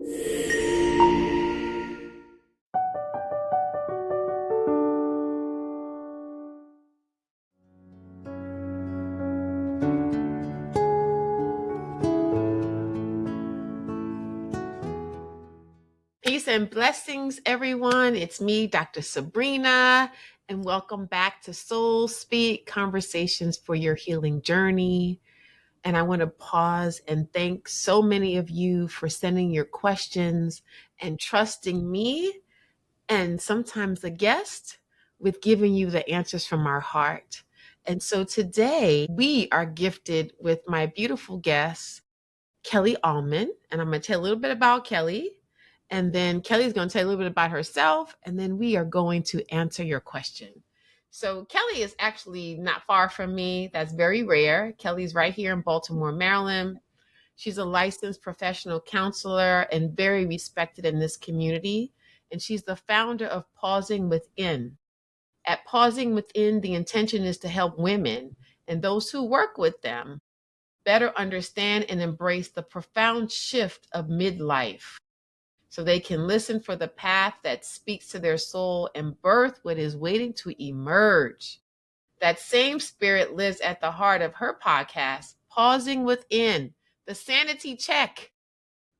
Peace and blessings, everyone. It's me, Dr. Sabrina, and welcome back to Soul Speak Conversations for Your Healing Journey. And I want to pause and thank so many of you for sending your questions and trusting me and sometimes a guest with giving you the answers from our heart. And so today we are gifted with my beautiful guest, Kelly Allmon, and I'm going to tell a little bit about Kelly. And then Kelly's going to tell you a little bit about herself. And then we are going to answer your question. So Kelly is actually not far from me. That's very rare. Kelly's right here in Baltimore, Maryland. She's a licensed professional counselor and very respected in this community. And she's the founder of Pausing Within. At Pausing Within, the intention is to help women and those who work with them better understand and embrace the profound shift of midlife so they can listen for the path that speaks to their soul and birth what is waiting to emerge. That same spirit lives at the heart of her podcast, Pausing Within, the Sanity Check.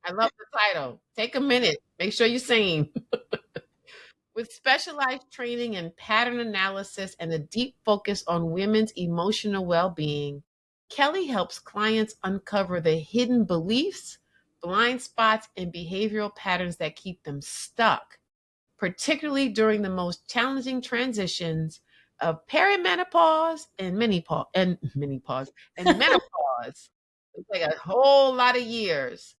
I love the title. Take a minute. Make sure you're sane. With specialized training in pattern analysis and a deep focus on women's emotional well-being, Kelly helps clients uncover the hidden beliefs, blind spots, and behavioral patterns that keep them stuck, particularly during the most challenging transitions of perimenopause and menopause. It's like a whole lot of years.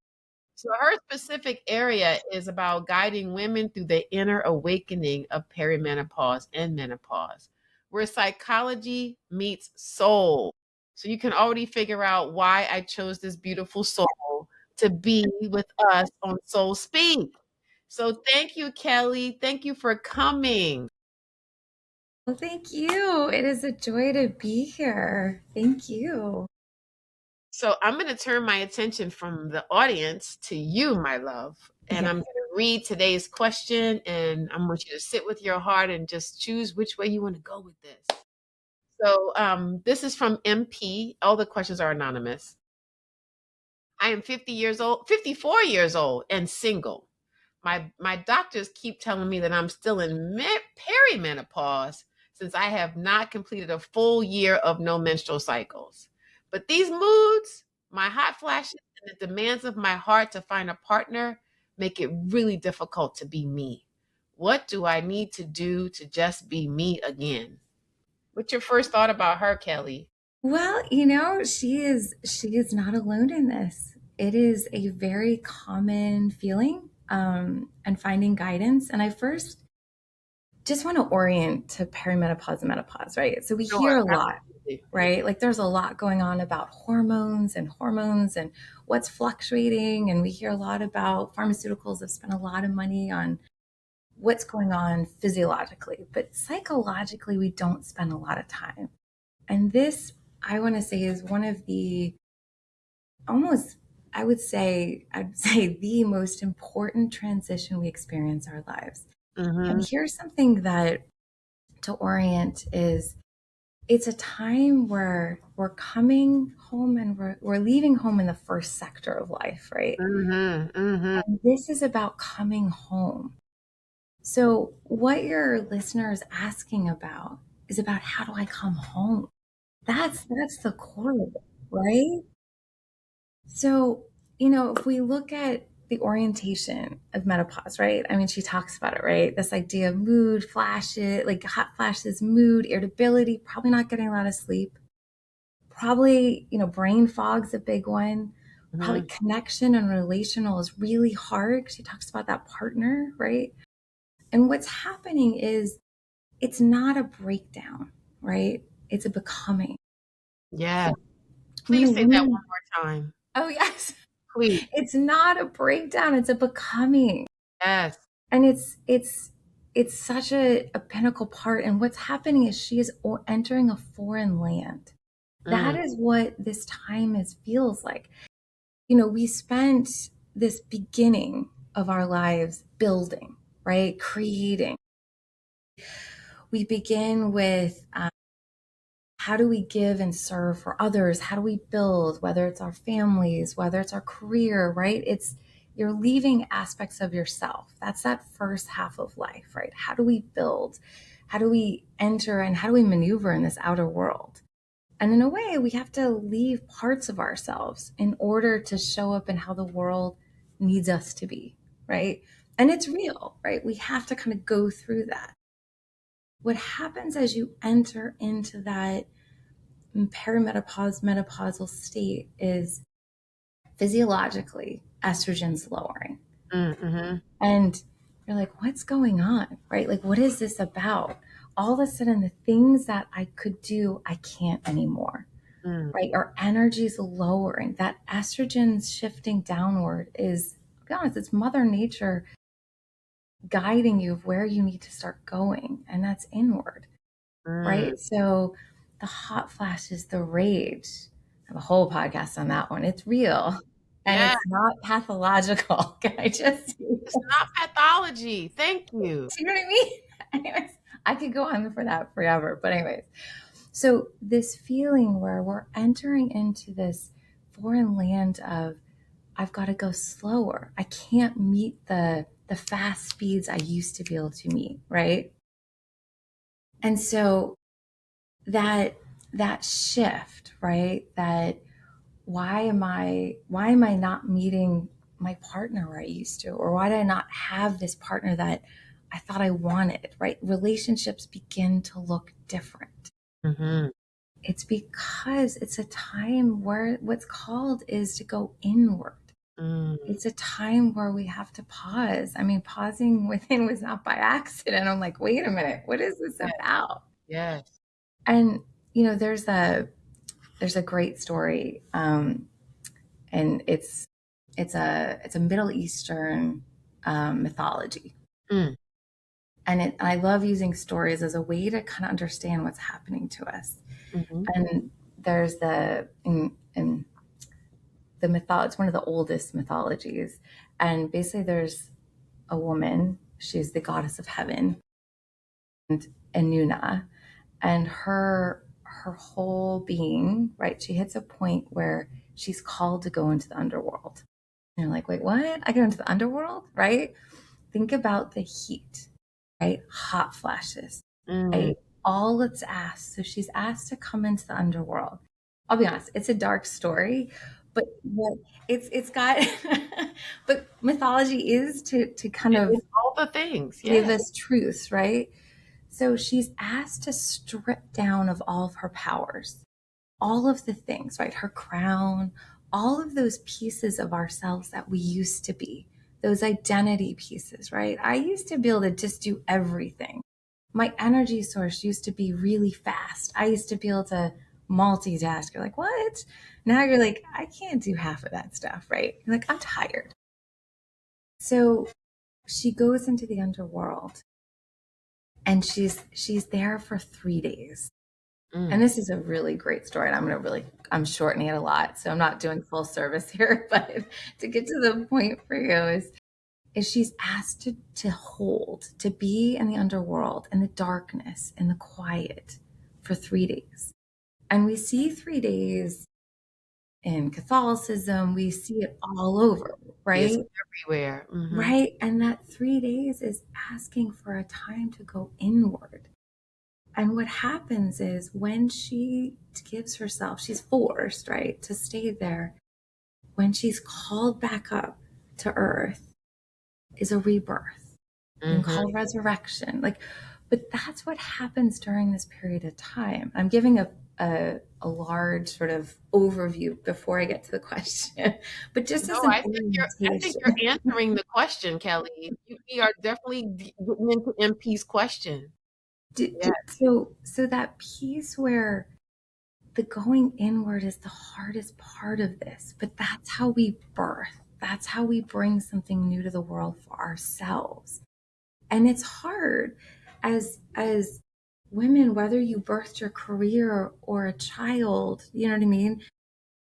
So her specific area is about guiding women through the inner awakening of perimenopause and menopause, where psychology meets soul. So you can already figure out why I chose this beautiful soul to be with us on Soul Speak. So thank you, Kelly. Thank you for coming. Well, thank you. It is a joy to be here. Thank you. So I'm going to turn my attention from the audience to you, my love. And I'm going to read today's question, and I want you to sit with your heart and just choose which way you want to go with this. So this is from MP. All the questions are anonymous. I am 54 years old and single. My doctors keep telling me that I'm still in perimenopause since I have not completed a full year of no menstrual cycles. But these moods, my hot flashes, and the demands of my heart to find a partner make it really difficult to be me. What do I need to do to just be me again? What's your first thought about her, Kelly? Well, she is not alone in this. It is a very common feeling, and finding guidance. And I first just want to orient to perimenopause and menopause, right? So we hear Sure, a lot, absolutely. right? Like there's a lot going on about hormones and what's fluctuating. And we hear a lot about pharmaceuticals have spent a lot of money on what's going on physiologically, but psychologically, we don't spend a lot of time. And this, I want to say, is one of the almost, I'd say the most important transition we experience in our lives. Mm-hmm. And here's something that to orient is it's a time where we're coming home and we're leaving home in the first sector of life, right? Mm-hmm. Mm-hmm. And this is about coming home. So what your listener is asking about is about how do I come home? That's the core of it, right? So, if we look at the orientation of menopause, right? I mean, she talks about it, right? This idea of mood, flashes, like hot flashes, mood, irritability, probably not getting a lot of sleep. Probably, brain fog's a big one. Probably connection and relational is really hard. She talks about that partner, right? And what's happening is it's not a breakdown, right? It's a becoming. Yeah. So, Please say that one more time. Oh, yes. Please. It's not a breakdown, it's a becoming. Yes. And it's such a pinnacle part. And what's happening is she is entering a foreign land. That is what this time feels like. We spent this beginning of our lives building, right? Creating. We begin with how do we give and serve for others? How do we build, whether it's our families, whether it's our career, right? It's you're leaving aspects of yourself. That's that first half of life, right? How do we build? How do we enter and how do we maneuver in this outer world? And in a way, we have to leave parts of ourselves in order to show up in how the world needs us to be, right? And it's real, right? We have to kind of go through that. What happens as you enter into that perimenopause, menopausal state is physiologically estrogen's lowering. Mm-hmm. And you're like, what's going on, right? Like, what is this about? All of a sudden, the things that I could do, I can't anymore. Mm, Right? Our energy is lowering. That estrogen's shifting downward is, I'll be honest, it's Mother Nature guiding you of where you need to start going. And that's inward, mm. right? So the hot flashes, the rage, I have a whole podcast on that one. It's real and Yeah, it's not pathological. Can I just, it's not pathology. Thank you. you know what I mean? Anyways, I could go on for that forever. But anyways, so this feeling where we're entering into this foreign land of I've got to go slower. I can't meet the fast speeds I used to be able to meet, right? And so that that shift, right? That why am I not meeting my partner where I used to? Or why did I not have this partner that I thought I wanted, right? Relationships begin to look different. Mm-hmm. It's because it's a time where what's called is to go inward. Mm, It's a time where we have to pause. I mean, pausing within was not by accident. I'm like, wait a minute, what is this yeah, about? yes. And there's a great story, and it's a Middle Eastern mythology, Mm, and I love using stories as a way to kind of understand what's happening to us. mm-hmm. And there's in the it's one of the oldest mythologies, and basically there's a woman. She's the goddess of heaven, and Anuna, and her whole being, right? She hits a point where she's called to go into the underworld. And you're like, wait, what? I go into the underworld, right? Think about the heat, right? Hot flashes, Mm, right? All it's asked. So she's asked to come into the underworld. I'll be honest, it's a dark story, but what it's got but mythology is to kind of it's all the things. give Yeah. us truths, right? So she's asked to strip down of all of her powers, all of the things, right? Her crown, all of those pieces of ourselves that we used to be, those identity pieces, right? I used to be able to just do everything. My energy source used to be really fast. I used to be able to multitask. You're like, what? Now you're like, I can't do half of that stuff, right? You're like, I'm tired. So she goes into the underworld and she's there for 3 days. And Mm, this is a really great story. And I'm shortening it a lot. So I'm not doing full service here, but to get to the point for you is she's asked to hold, to be in the underworld, in the darkness, in the quiet for 3 days. And we see 3 days in Catholicism, we see it all over, it's right? everywhere. Mm-hmm. Right. And that 3 days is asking for a time to go inward. And what happens is when she gives herself, she's forced, right, to stay there. When she's called back up to earth is a rebirth. You can Mm-hmm. call resurrection. Like, but that's what happens during this period of time. I'm giving a large sort of overview before I get to the question, but just No, as an I think orientation. you're answering the question, Kelly. We are definitely getting into MP's question. Yeah. So that piece where the going inward is the hardest part of this, but that's how we birth. That's how we bring something new to the world for ourselves. And it's hard as women, whether you birthed your career or a child, you know what I mean?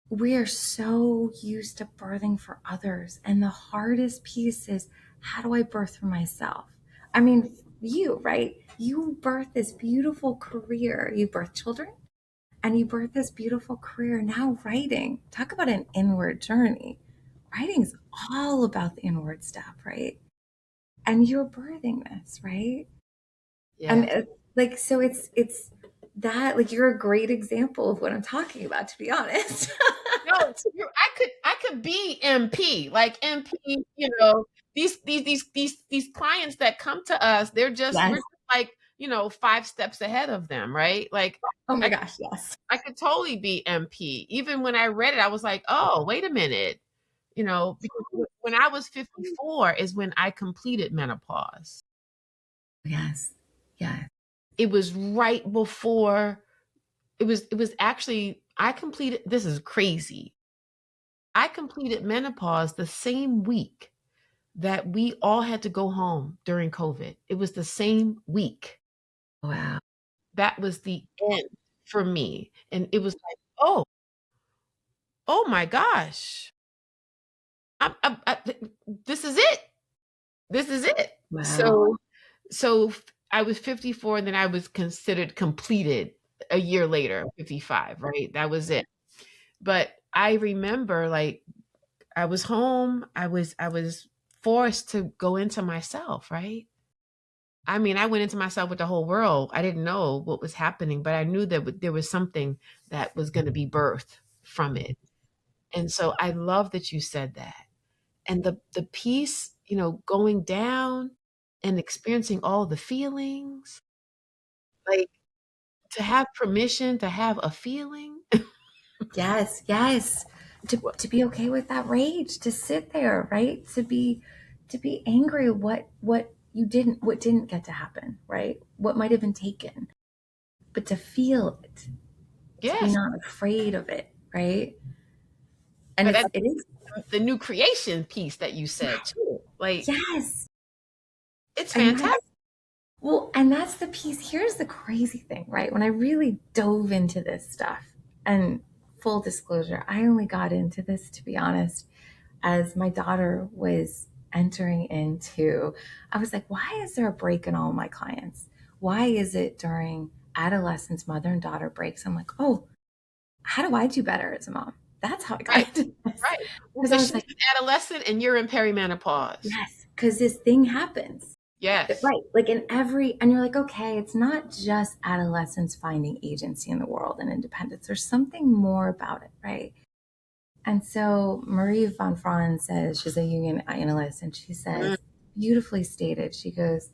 we are so used to birthing for others. And the hardest piece is, how do I birth for myself? I mean, you, right? You birth this beautiful career. You birth children and you birth this beautiful career. Now writing, talk about an inward journey. Writing's all about the inward stuff, right? And you're birthing this, right? And Yeah. like, so it's that, like, you're a great example of what I'm talking about, to be honest. No, I could be MP, like MP, these clients that come to us, we're Yes. just like, 5 steps ahead of them, right? Like Oh my I gosh, yes. I could totally be MP. Even when I read it, I was like, "Oh, wait a minute." Because when I was 54 is when I completed menopause. Yes. Yes. It was right before it was actually I completed this is crazy. I completed menopause the same week that we all had to go home during COVID. It was the same week. Wow. That was the end for me. And it was like, oh my gosh. This is it. This is it. Wow. So I was 54 and then I was considered completed a year later, 55, right? That was it. But I remember like I was home, I was forced to go into myself, right? I mean, I went into myself with the whole world. I didn't know what was happening, but I knew that there was something that was going to be birthed from it. And so I love that you said that. And the piece, going down and experiencing all the feelings, like to have permission to have a feeling. Yes. Yes. To be okay with that rage, to sit there, right? To be angry at what didn't get to happen, right? What might have been taken, but to feel it, to be Yes, not afraid of it, right? And but that's it is. the new creation piece that you said too. Like Yes. it's And fantastic. that's, well, and that's the piece. Here's the crazy thing, right? When I really dove into this stuff, and full disclosure, I only got into this, to be honest, as my daughter was entering into, I was like, why is there a break in all my clients? Why is it during adolescence, mother and daughter breaks? I'm like, oh, how do I do better as a mom? That's how I Right, got into this. right. Well, Because I because was she's like, an adolescent and you're in perimenopause. yes, because this thing happens. Yes. Right. Like in every, and you're like, okay, it's not just adolescents finding agency in the world and independence. There's something more about it, right? And so Marie von Franz says, she's a Jungian analyst, and she Mm, says, beautifully stated, she goes,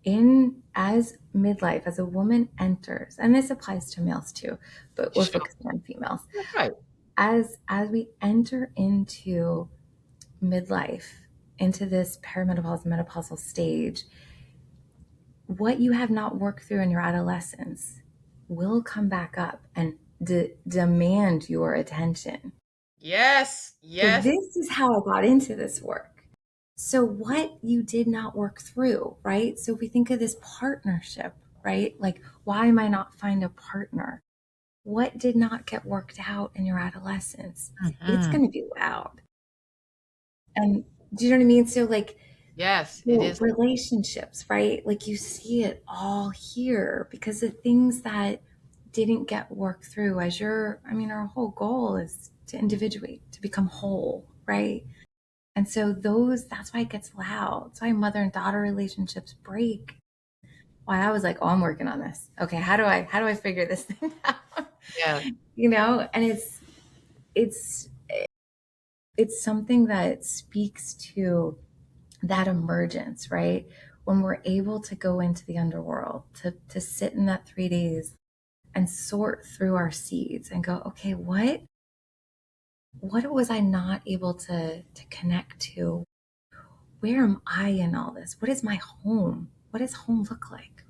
in as midlife, as a woman enters, and this applies to males too, but we're sure. focusing on females, That's right. as we enter into midlife, into this perimenopause menopausal stage, what you have not worked through in your adolescence will come back up and demand your attention. Yes. So, Yes. this is how I got into this work. So, what you did not work through, right? So, if we think of this partnership, right? Like, why am I not find a partner? What did not get worked out in your adolescence? It's Mhm. going to be loud. And do you know what I mean? So, like, Yes, it well, is. relationships, right? Like you see it all here because the things that didn't get worked through as I mean, our whole goal is to individuate, to become whole, right? And so that's why it gets loud. That's why mother and daughter relationships break. Why I was like, oh, I'm working on this. Okay, how do I figure this thing out? Yeah. And it's it's something that speaks to that emergence, right? When we're able to go into the underworld, to sit in that 3 days and sort through our seeds and go, okay, what was I not able to connect to? Where am I in all this? What is my home? What does home look like?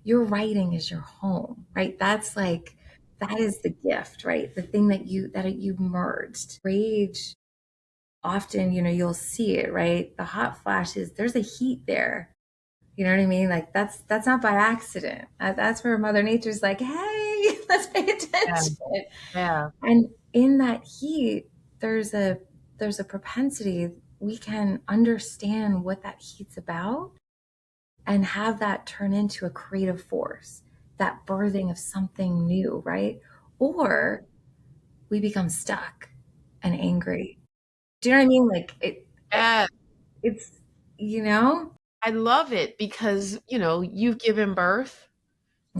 Your writing is your home, right? That's like, that is the gift, right? The thing that you merged. Rage, often, you'll see it, right? The hot flashes, there's a heat there. You know what I mean? Like that's not by accident. That's where Mother Nature's like, hey. Let's pay Yeah. attention. Yeah. And in that heat, there's a propensity we can understand what that heat's about and have that turn into a creative force, that birthing of something new, right? Or we become stuck and angry. Do you know what I mean? Like Yeah. it's, you know? I love it because, you've given birth.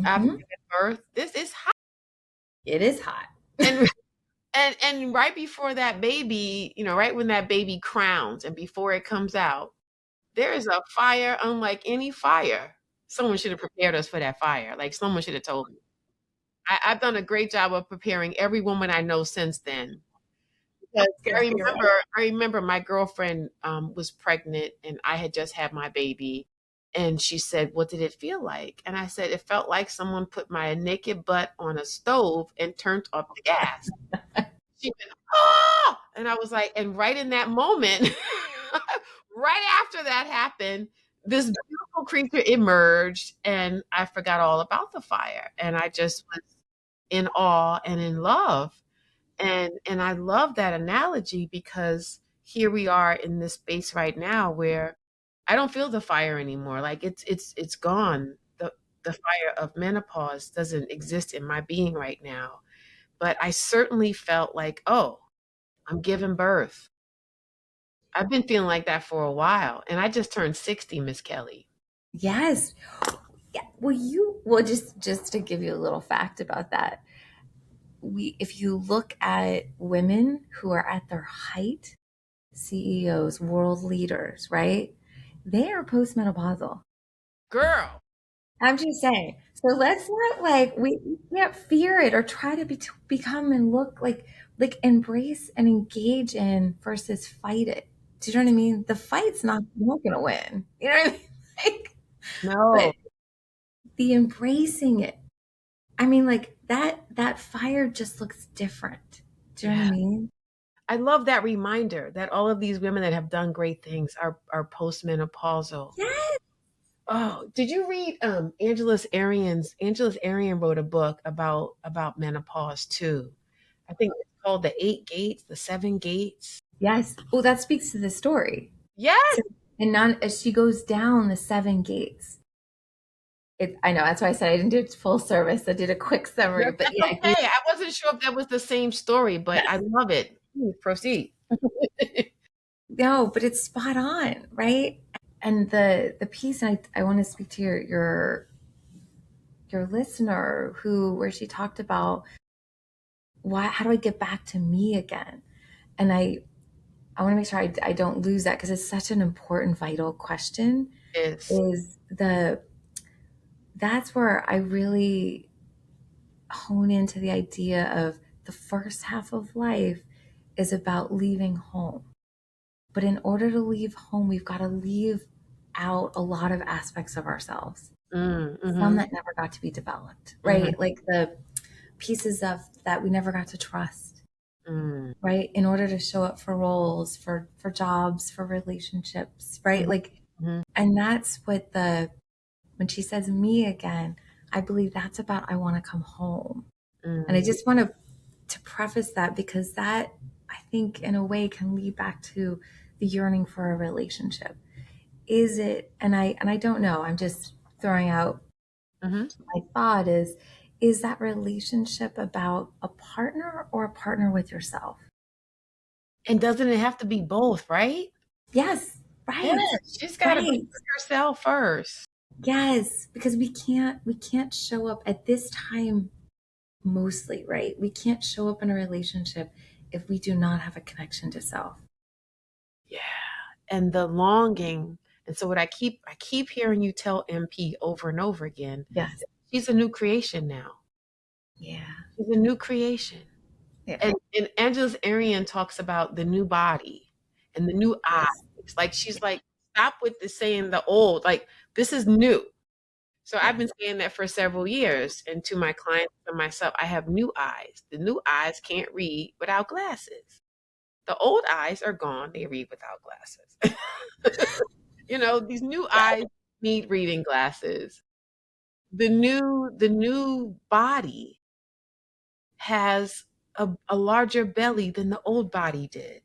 I've Hmm. given birth. This is hot. It is hot. And and right before that baby, right when that baby crowns and before it comes out, there is a fire unlike any fire. Someone should have prepared us for that fire. Like someone should have told me. I've done a great job of preparing every woman I know since then. Because Exactly right. I remember my girlfriend was pregnant and I had just had my baby. And she said, "What did it feel like?" And I said, "It felt like someone put my naked butt on a stove and turned up the gas." She went, "Oh!" And I was like, and right in that moment, right after that happened, this beautiful creature emerged and I forgot all about the fire. And I just was in awe and in love. And I love that analogy because here we are in this space right now where I don't feel the fire anymore. Like it's gone. The fire of menopause doesn't exist in my being right now. But I certainly felt like, oh, I'm giving birth. I've been feeling like that for a while. And I just turned 60, Miss Kelly. Yes. Yeah. Well, just to give you a little fact about that, if you look at women who are at their height, CEOs, world leaders, right? They are postmenopausal. Girl. I'm just saying. So let's not like we can't fear it or try to become and look like embrace and engage in versus fight it. Do you know what I mean? The fight's not you're not gonna win. You know what I mean? Like, but No. the embracing it. I mean, like that fire just looks different. Do you know what I Yeah. mean? I love that reminder that all of these women that have done great things are postmenopausal. Yes. Oh, did you read Angela's Arian wrote a book about menopause too. I think it's called The Eight Gates, The Seven Gates. Yes. Well, that speaks to the story. Yes. So, and none as she goes down the seven gates. I know that's why I said I didn't do it full service. I did a quick summary, but That's yeah, okay. I wasn't sure if that was the same story, but I yes. love it. Proceed. No, but it's spot on, right? And the piece, and I want to speak to your listener where she talked about why how do I get back to me again? And I want to make sure I don't lose that because it's such an important, vital question. Yes. Is that's where I really hone into the idea of the first half of life is about leaving home. But in order to leave home, we've got to leave out a lot of aspects of ourselves, some Mm-hmm. that never got to be developed, Mm-hmm. right? Like the pieces of that we never got to trust, Mm-hmm. right? In order to show up for roles, for jobs, for relationships, right? Like, Mm-hmm. and that's what when she says me again, I believe that's about I want to come home. And I Mm-hmm. just want to preface that because that I think in a way can lead back to the yearning for a relationship. Is it and I don't know, I'm just throwing out Mm-hmm. my thought is that relationship about a partner or a partner with yourself? And doesn't it have to be both, right? Yes, Yes. right. She's got to be Right. for yourself first. Yes, because we can't show up at this time mostly, right? We can't show up in a relationship if we do not have a connection to self. Yeah. And the longing. And so what I keep hearing you tell MP over and over again, Yes. she's a new creation now. Yeah. She's a new creation. Yeah. And Angela's Arian talks about the new body and the new eyes. Yes. Like she's like, stop with the saying the old. Like this is new. So I've Yes. been saying that for several years. And to my clients and myself, I have new eyes. The new eyes can't read without glasses. The old eyes are gone. They read without glasses. These new eyes need reading glasses. The new body. has a larger belly than the old body did.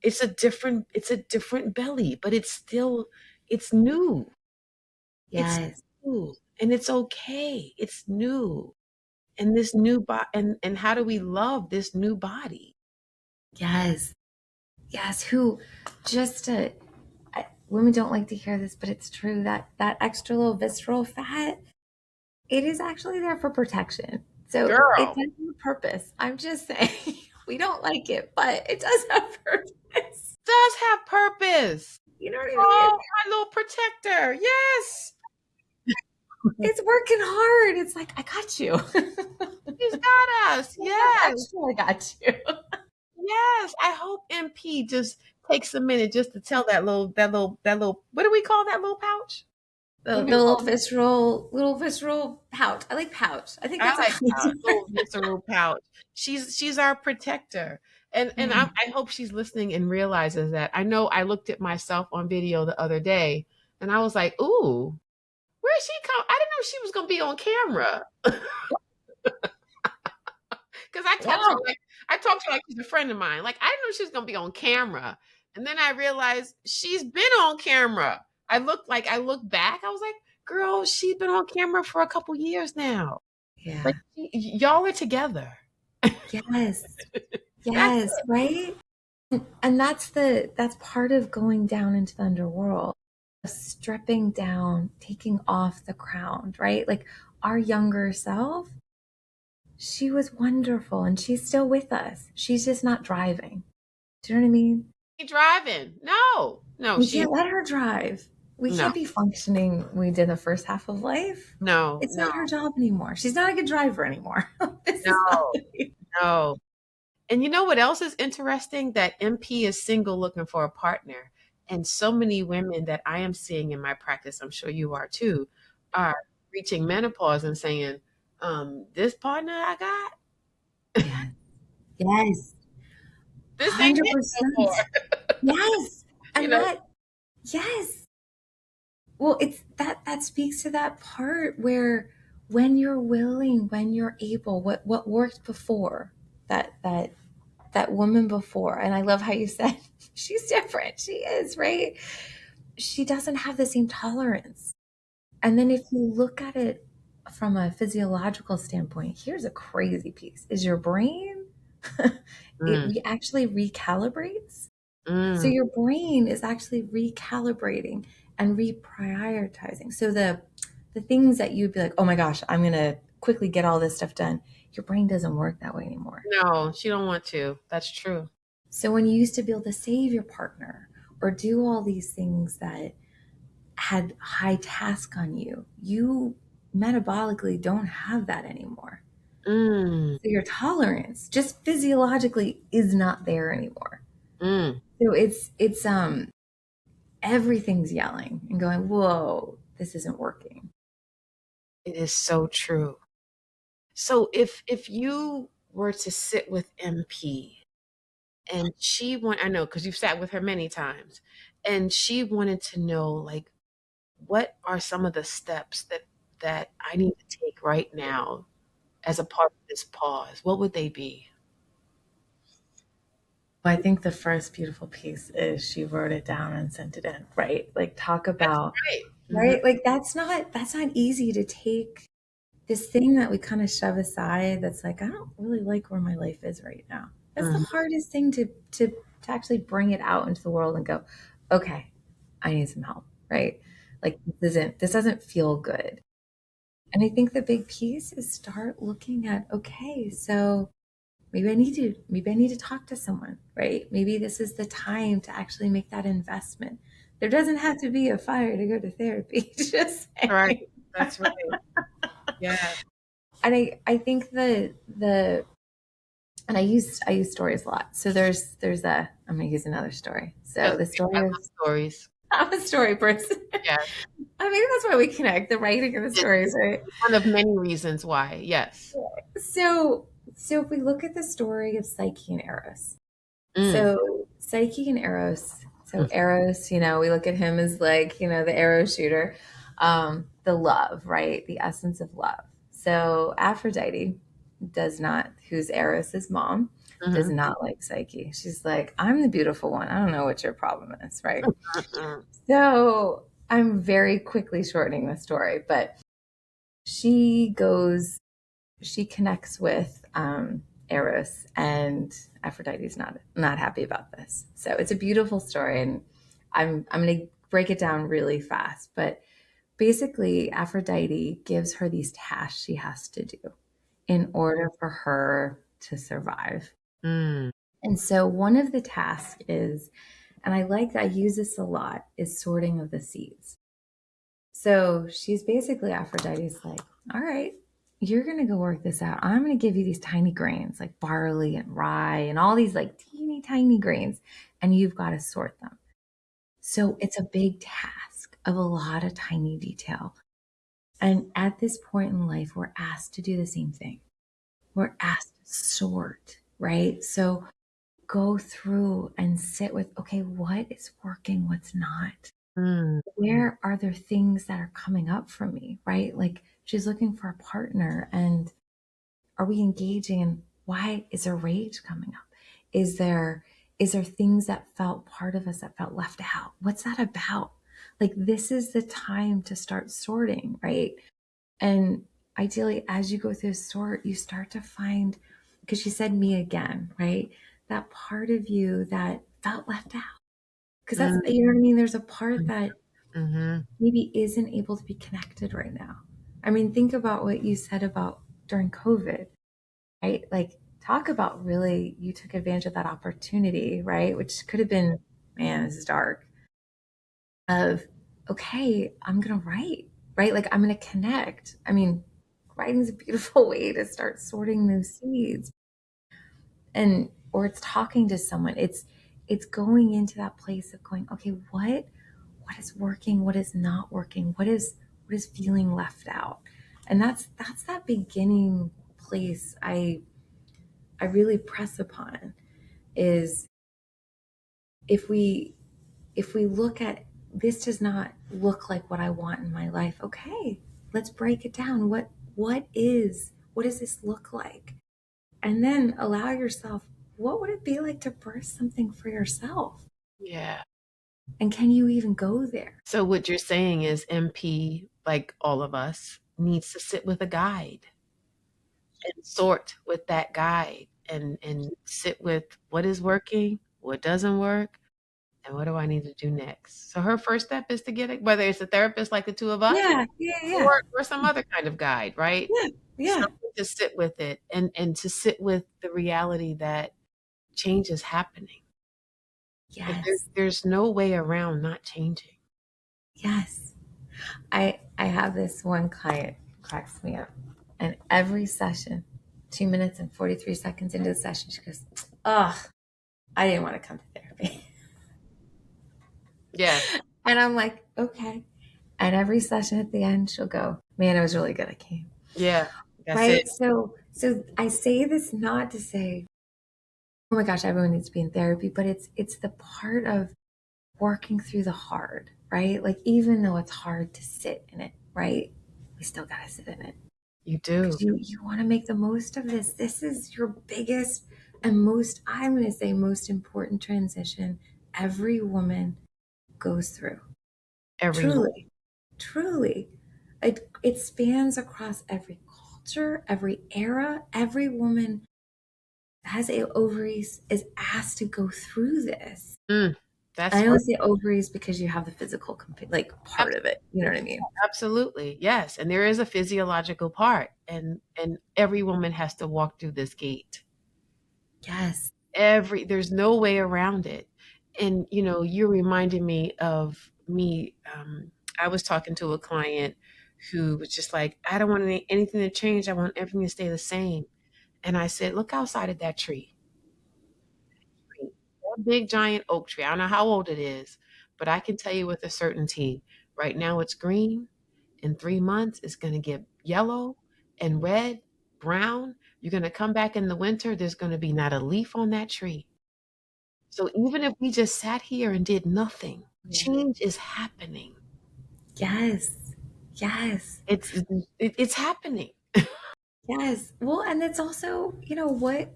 It's a different belly, but it's new. It's Yes. new. And it's okay. It's new. And this new body, and how do we love this new body? Yes. Yes. Who just women don't like to hear this, but it's true that that extra little visceral fat, it is actually there for protection. So it Girl, does have a purpose. I'm just saying we don't like it, but it does have purpose. does have purpose. You know what I mean? Oh, my little protector. Yes. It's working hard. It's like, I got you. He's got us. Yes. Extra, I got you. Yes. I hope MP just takes a minute just to tell that little, what do we call that little pouch? The What do we little call little visceral pouch. I like pouch. I think I that's like pouch, a little visceral pouch. She's our protector. And yeah. I hope she's listening and realizes that. I know I looked at myself on video the other day and I was like, ooh, where's she come? I didn't know she was gonna be on camera. Because Yeah. I talked to her like she's a friend of mine. Like I didn't know she was gonna be on camera. And then I realized she's been on camera. I looked back, I was like, girl, she's been on camera for a couple years now. Like Yeah. y'all are together. Yes. That's Yes. Right. And that's part of going down into the underworld, stripping down, taking off the crown, right? Like our younger self, she was wonderful and she's still with us. She's just not driving. Do you know what I mean? driving. No, no, We she's can't let her drive. We no, can't be functioning we did the first half of life. no, It's no, not her job anymore. She's not a good driver anymore. This is not. no, no. And you know what else is interesting? That MP is single looking for a partner. And so many women that I am seeing in my practice, I'm sure you are too, are reaching menopause and saying, this partner I got, Yes. Yes. this ain't it no more. 100%. Yes. You And know? that, yes. Well, it's that speaks to that part where when you're willing, when you're able, what worked before, that woman before. And I love how you said she's different. She is, right? She doesn't have the same tolerance. And then if you look at it from a physiological standpoint, here's a crazy piece. Is your brain it Mm, actually recalibrates. So mm. your brain is actually recalibrating and reprioritizing. So the things that you'd be like, "Oh my gosh, I'm going to quickly get all this stuff done." Your brain doesn't work that way anymore. No, she don't want to. That's true. So when you used to be able to save your partner or do all these things that had high task on you, you metabolically don't have that anymore. Mm, So your tolerance just physiologically is not there anymore. mm. So it's everything's yelling and going, "Whoa, this isn't working." It is so true. So if you were to sit with MP and I know because you've sat with her many times, and she wanted to know like what are some of the steps that I need to take right now as a part of this pause, what would they be? I think the first beautiful piece is she wrote it down and sent it in, right? Like talk That's about, right. Mhm. right? Like that's not easy to take this thing that we kind of shove aside that's like, I don't really like where my life is right now. That's the Mhm. hardest thing to actually bring it out into the world and go, okay, I need some help, right? Like this doesn't feel good. And I think the big piece is start looking at, okay, so maybe I need to talk to someone, right? Maybe this is the time to actually make that investment. There doesn't have to be a fire to go to therapy. Just Right. saying. That's right. Yeah. And I think the and I use stories a lot. So there's a I'm gonna use another story. Yes, So the I story love is stories. I'm a story person. Yeah. Maybe that's why we connect, the writing of the It's stories, right? one of many reasons why. Yes. So if we look at the story of Psyche and Eros, Mm. so Psyche and Eros, so Mm. Eros, we look at him as like, the arrow shooter, the love, right? The essence of love. So Aphrodite, does not, who's Eris's mom, does Mhm. not like Psyche. She's like, I'm the beautiful one. I don't know what your problem is, right? Mhm. So I'm very quickly shortening the story, but she goes, she connects with Eros, and Aphrodite's not happy about this. So it's a beautiful story, and I'm going to break it down really fast. But basically, Aphrodite gives her these tasks she has to do in order for her to survive. Mm. And so one of the tasks is, and I use this a lot, is sorting of the seeds. So she's basically, Aphrodite's like, all right, you're going to go work this out. I'm going to give you these tiny grains like barley and rye and all these like teeny tiny grains, and you've got to sort them. So it's a big task of a lot of tiny detail. And at this point in life, we're asked to do the same thing. We're asked to sort, right? So go through and sit with, okay, what is working, what's not? Mm. Where are there things that are coming up for me, right? Like she's looking for a partner, and are we engaging, and why is there rage coming up? Is there things that felt part of us that felt left out? What's that about? Like this is the time to start sorting, right? And ideally, as you go through sort, you start to find, because she said me again, right? That part of you that felt left out. Because that's, Mm. you know what I mean? There's a part that Mhm. maybe isn't able to be connected right now. I mean, think about what you said about during COVID, right? Like, talk about really, you took advantage of that opportunity, right? Which could have been, man, this is dark, of, okay, I'm going to write, right? Like, I'm going to connect. I mean, writing is a beautiful way to start sorting those seeds. And, or it's talking to someone. It's going into that place of going, okay, what is working, what is not working, what is feeling left out. And that's that beginning place I really press upon, is if we look at, this does not look like what I want in my life, okay, let's break it down. What does this look like? And then allow yourself, what would it be like to birth something for yourself? Yeah. And can you even go there? So what you're saying is MP, like all of us, needs to sit with a guide and sort with that guide and sit with what is working, what doesn't work, and what do I need to do next. So her first step is to get it, whether it's a therapist like the two of us, Yeah, yeah, yeah, or some other kind of guide, right? yeah, yeah. Someone to sit with it and to sit with the reality that change is happening. Like Yes, there's no way around not changing. yes. I have this one client, cracks me up, and every session, 2 minutes and 43 seconds into the session, she goes, "Oh, I didn't want to come to therapy." Yeah, And I'm like, "Okay." And every session at the end, she'll go, "Man, it was really good. I came." yeah, that's it. Right. So I say this not to say, "Oh my gosh, everyone needs to be in therapy," but it's the part of working through the hard, right? Like even though it's hard to sit in it, right? We still gotta sit in it. You do. Because you want to make the most of this. This is your biggest and most, I'm going to say, most important transition every woman goes through. Everyone. Truly, truly. It spans across every culture, every era. Every woman that has ovaries is asked to go through this. Mm, I that's only work. say ovaries because you have the physical, like part of it. You know what I mean? Absolutely. Yes. And there is a physiological part and every woman has to walk through this gate. Yes. There's no way around it. And you reminded me of me. I was talking to a client who was just like, I don't want anything to change. I want everything to stay the same. And I said, look outside of that tree. That big giant oak tree. I don't know how old it is, but I can tell you with a certainty. Right now it's green. In 3 months, it's going to get yellow and red, brown. You're going to come back in the winter, there's going to be not a leaf on that tree. So even if we just sat here and did nothing, Yeah. change is happening. Yes. Yes. It's it's happening. Yes. Well, and it's also,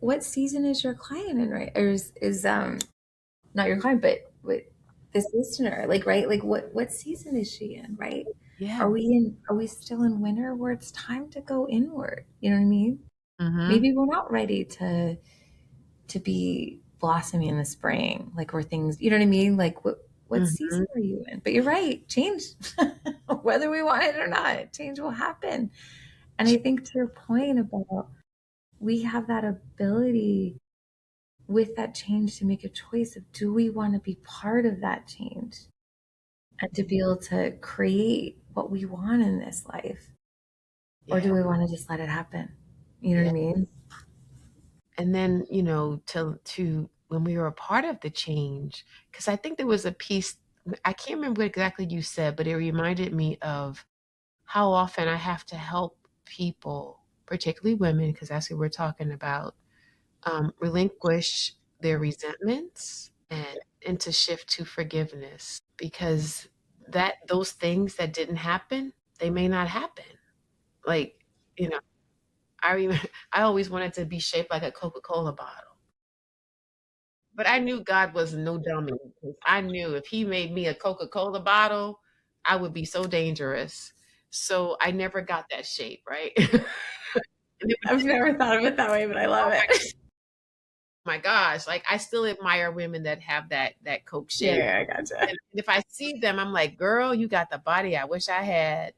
what season is your client in, right? Or is not your client, but what this listener, like, right? Like what season is she in, right? Yeah. Are we still in winter where it's time to go inward? You know what I mean? Mm-hmm. Maybe we're not ready to be blossoming in the spring, like where things, you know what I mean? Like what Mm-hmm. season are you in? But you're right, change, whether we want it or not, change will happen. And I think to your point about we have that ability with that change to make a choice of do we want to be part of that change and to be able to create what we want in this life, or Yeah. do we want to just let it happen? You know what Yeah. I mean? And then, to when we were a part of the change, because I think there was a piece, I can't remember what exactly you said, but it reminded me of how often I have to help people, particularly women, because that's what we're talking about, relinquish their resentments and to shift to forgiveness, because those things that didn't happen, they may not happen. Like, you know, I remember I always wanted to be shaped like a Coca-Cola bottle. But I knew God was no dummy, because I knew if he made me a Coca-Cola bottle, I would be so dangerous. So I never got that shape, right? And it would I've take, never thought of it that way, but I love oh it. my gosh, like I still admire women that have that Coke Yeah, shape. yeah, I gotcha. And if I see them, I'm like, girl, you got the body I wish I had.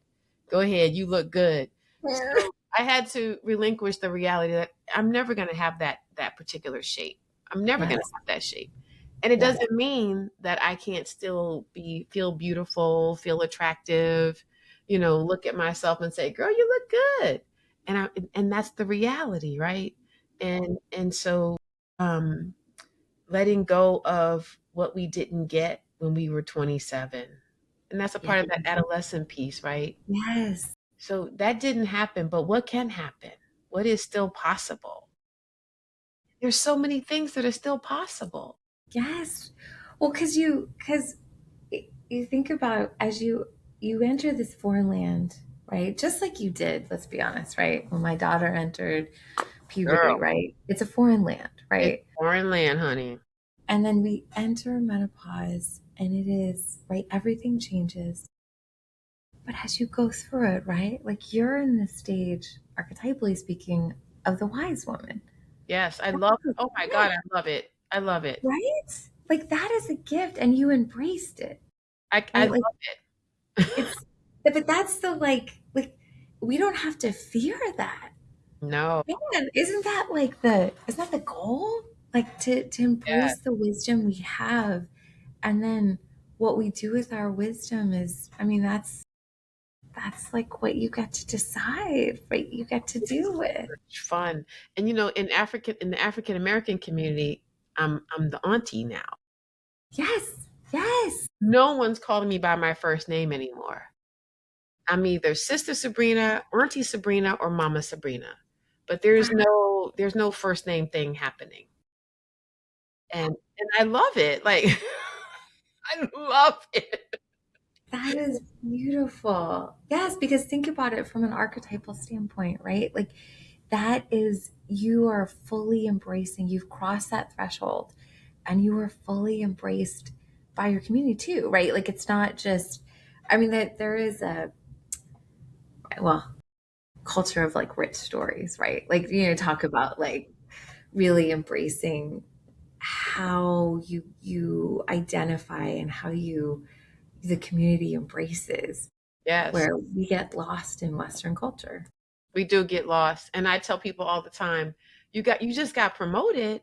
Go ahead, you look good. So I had to relinquish the reality that I'm never going to have that particular shape. I'm never going to Yes, have that shape. And it yes, doesn't mean that I can't still feel beautiful, feel attractive, look at myself and say, "Girl, you look good." And that's the reality, right? And so um letting go of what we didn't get when we were 27. And that's a yes, part of that adolescent piece, right? yes, So that didn't happen, but what can happen? What is still possible? There's so many things that are still possible. yes. Well, because you think about as you enter this foreign land, right? Just like you did, let's be honest, right? When my daughter entered puberty, Girl, right? It's a foreign land, it's right? foreign land, honey. And then we enter menopause and it is, right? Everything changes. But as you go through it, right? Like you're in the stage, archetypally speaking, of the wise woman. Yes, I That love is, oh my yeah, God, I love it. I love it. right? Like that is a gift and you embraced it, I right? Like love it. it's, but that's the like, we don't have to fear that. No. Man, isn't that the goal? Like to Yeah. embrace the wisdom we have. And then what we do with our wisdom is, I mean, that's like what you get to decide, right? You get to It's do with. fun. And in the African American community, I'm the auntie now. Yes, yes. No one's calling me by my first name anymore. I'm either Sister Sabrina, Auntie Sabrina, or Mama Sabrina. But Wow, there's no first name thing happening. And I love it. Like I love it. that is beautiful. Yes, because think about it from an archetypal standpoint, right? Like that is, you are fully embracing, you've crossed that threshold and you are fully embraced by your community too, right? Like it's not just, I mean, that there is a, well, culture of like rich stories, right? Like, talk about like really embracing how you identify and how you the community embraces, Yes. where we get lost in Western culture. We do get lost. And I tell people all the time, you just got promoted.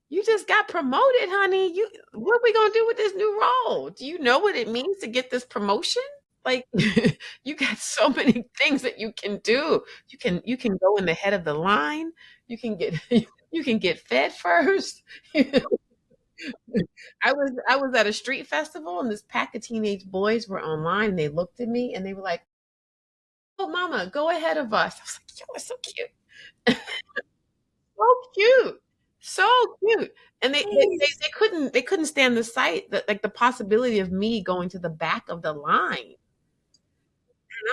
You just got promoted, honey. What are we gonna do with this new role? Do you know what it means to get this promotion? Like you got so many things that you can do. You can go in the head of the line. You can get you can get fed first. I was at a street festival and this pack of teenage boys were online and they looked at me and they were like, "Oh, mama, go ahead of us." I was like, "Yo, it's so cute, so cute, so cute." And they couldn't stand the sight, like the possibility of me going to the back of the line.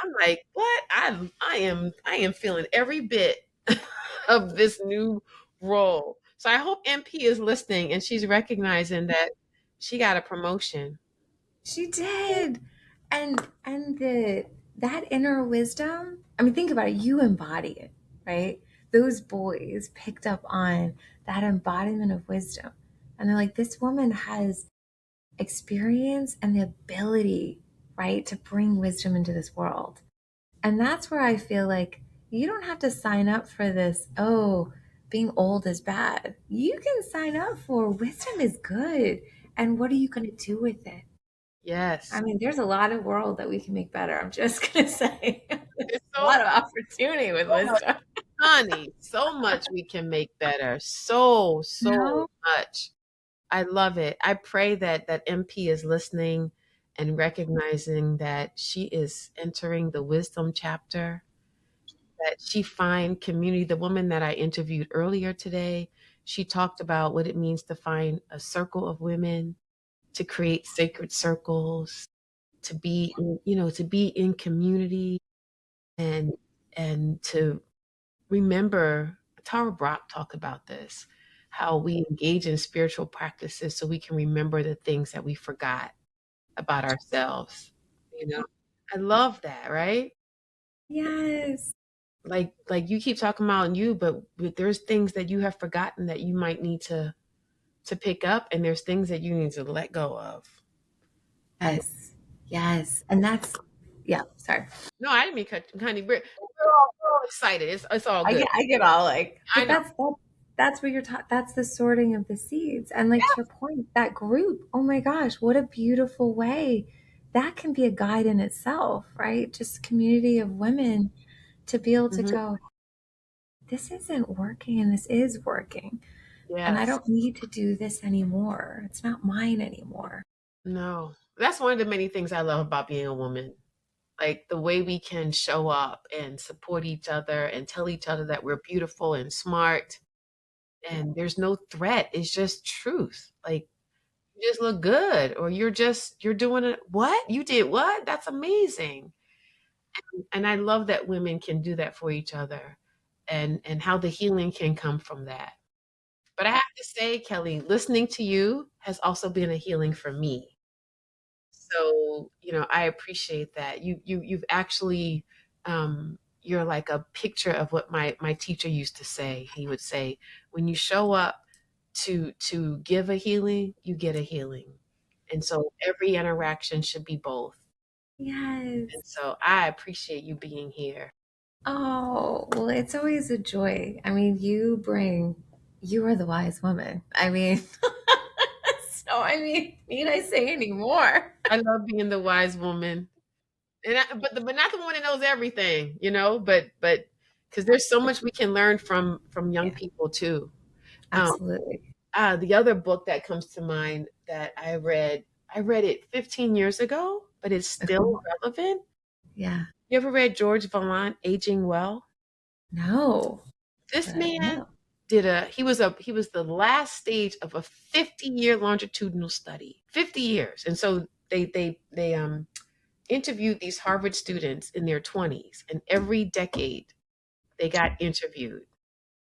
I'm like, what? I am feeling every bit of this new role. So I hope MP is listening and she's recognizing that she got a promotion. She did. And that inner wisdom, I mean, think about it, you embody it, right? Those boys picked up on that embodiment of wisdom. And they're like, this woman has experience and the ability, right, to bring wisdom into this world. And that's where I feel like you don't have to sign up for this, oh, being old is bad. You can sign up for wisdom is good. And what are you going to do with it? I Yes. mean, there's a lot of world that we can make better. I'm just going to say there's It's a so, lot of opportunity with so much, wisdom. honey, so much we can make better. So No? much. I love it. I pray that MP is listening and recognizing that she is entering the wisdom chapter, that she find community. The woman that I interviewed earlier today, she talked about what it means to find a circle of women, to create sacred circles, to be, to be in community and to remember. Tara Brach talked about this, how we engage in spiritual practices so we can remember the things that we forgot about ourselves. You know, I love that, right? Yes. Like you keep talking about you, but there's things that you have forgotten that you might need to pick up, and there's things that you need to let go of. Yes. Yes. And that's, yeah, sorry. No, I didn't mean cut, honey. We're all excited. It's all good. I get all like, I but know. that's what you're taught. That's the sorting of the seeds. And like to your point, that group, oh my gosh, what a beautiful way. That can be a guide in itself, right? Just community of women to be able to Mhm. go, this isn't working and this is working. And I Yes. don't need to do this anymore. It's not mine anymore. No. That's one of the many things I love about being a woman. Like the way we can show up and support each other and tell each other that we're beautiful and smart, and there's no threat. It's just truth. Like you just look good, or you're doing it. What? You did what? That's amazing. And I love that women can do that for each other, and how the healing can come from that. But I have to say, Kelly, listening to you has also been a healing for me. So, I appreciate that. You've actually, you're like a picture of what my teacher used to say. He would say, when you show up to give a healing, you get a healing. And so every interaction should be both. Yes. And so I appreciate you being here. Oh, well, it's always a joy. I mean, you are the wise woman. I mean, so I mean, need I say any more? I love being the wise woman. But not the one that knows everything, but because there's so much we can learn from young Yeah, people too. Um, absolutely. the other book that comes to mind that I read it 15 years ago, but it's Okay. still relevant. Yeah. You ever read George Vaillant, Aging Well? No, This but man no. he was the last stage of a 50-year longitudinal study. 50 years. And so they interviewed these Harvard students in their 20s, and every decade they got interviewed.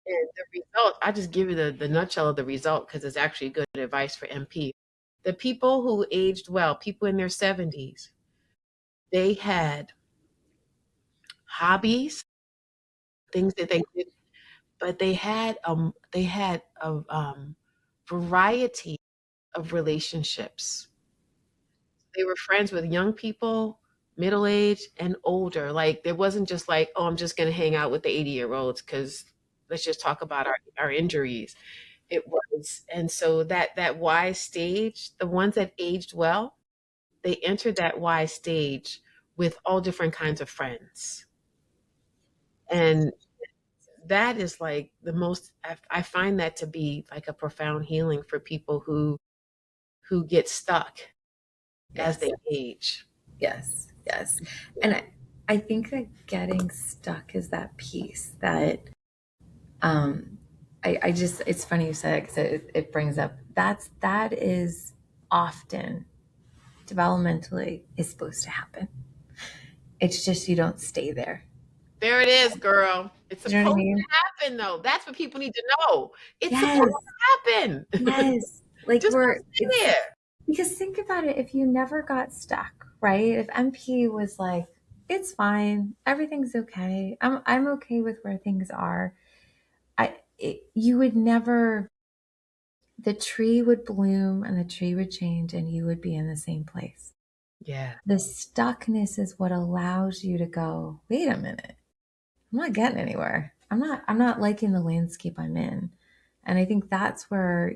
And the result, I just give you the nutshell of the result because it's actually good advice for MP. The people who aged well, people in their 70s, they had hobbies, things that they did, but they had a variety of relationships. They were friends with young people, middle age, and older. Like there wasn't just like, oh, I'm just gonna hang out with the 80-year-olds because let's just talk about our injuries. It was, and so that wise stage, the ones that aged well, they entered that wise stage with all different kinds of friends. And that is like the most, I find that to be like a profound healing for people who get stuck as Yes. they age. Yes. Yes. Yeah. And I think that getting stuck is that piece that um I just it's funny you said it because it brings up that is often developmentally is supposed to happen. It's just you don't stay there. There it is, girl. It's You know what I supposed mean? to happen, though. That's what people need to know. It's supposed Yes. to happen. Yes. Like Just we're don't stay it's there. because think about it, if you never got stuck, right? If MP was like, it's fine, everything's okay. I'm okay with where things are. You would never, the tree would bloom and the tree would change and you would be in the same place. Yeah. The stuckness is what allows you to go, wait a minute. I'm not getting anywhere. I'm not liking the landscape I'm in. And I think that's where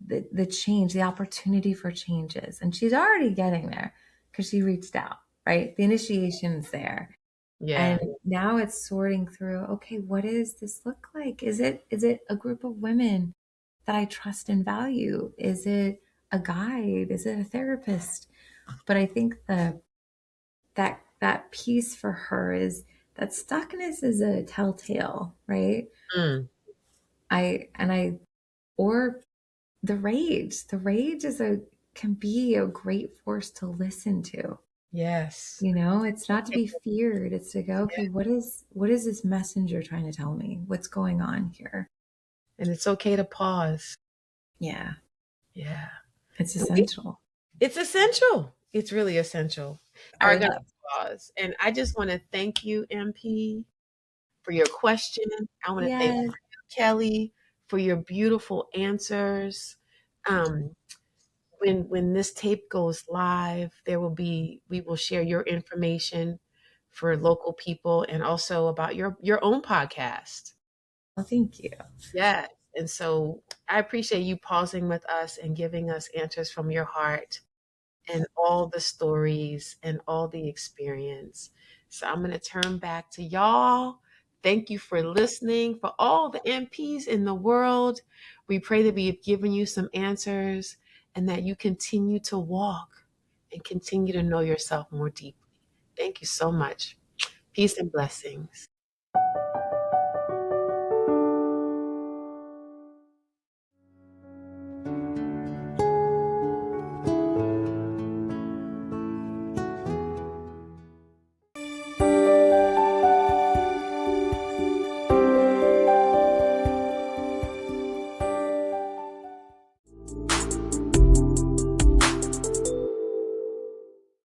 the change, the opportunity for change is. And she's already getting there because she reached out, right? The initiation's there. And Yeah. now it's sorting through, okay, what does this look like? Is it a group of women that I trust and value? Is it a guide? Is it a therapist? But I think that piece for her is that stuckness is a telltale, right? Mm. I or the rage is a can be a great force to listen to. Yes. It's not to be feared. It's to go, okay, what is this messenger trying to tell me? What's going on here? And it's okay to pause. Yeah, Yeah. it's And we, essential. it's essential. It's really essential. I Are going love. to pause. And I just want to thank you, MP, for your question. I want to thank Yes, you, Kelly, for your beautiful answers. Um, when this tape goes live, we will share your information for local people and also about your own podcast. well, thank you. Yes. And so I appreciate you pausing with us and giving us answers from your heart and all the stories and all the experience. So I'm going to turn back to y'all. Thank you for listening. For all the MPs in the world, we pray that we have given you some answers and that you continue to walk and continue to know yourself more deeply. Thank you so much. Peace and blessings.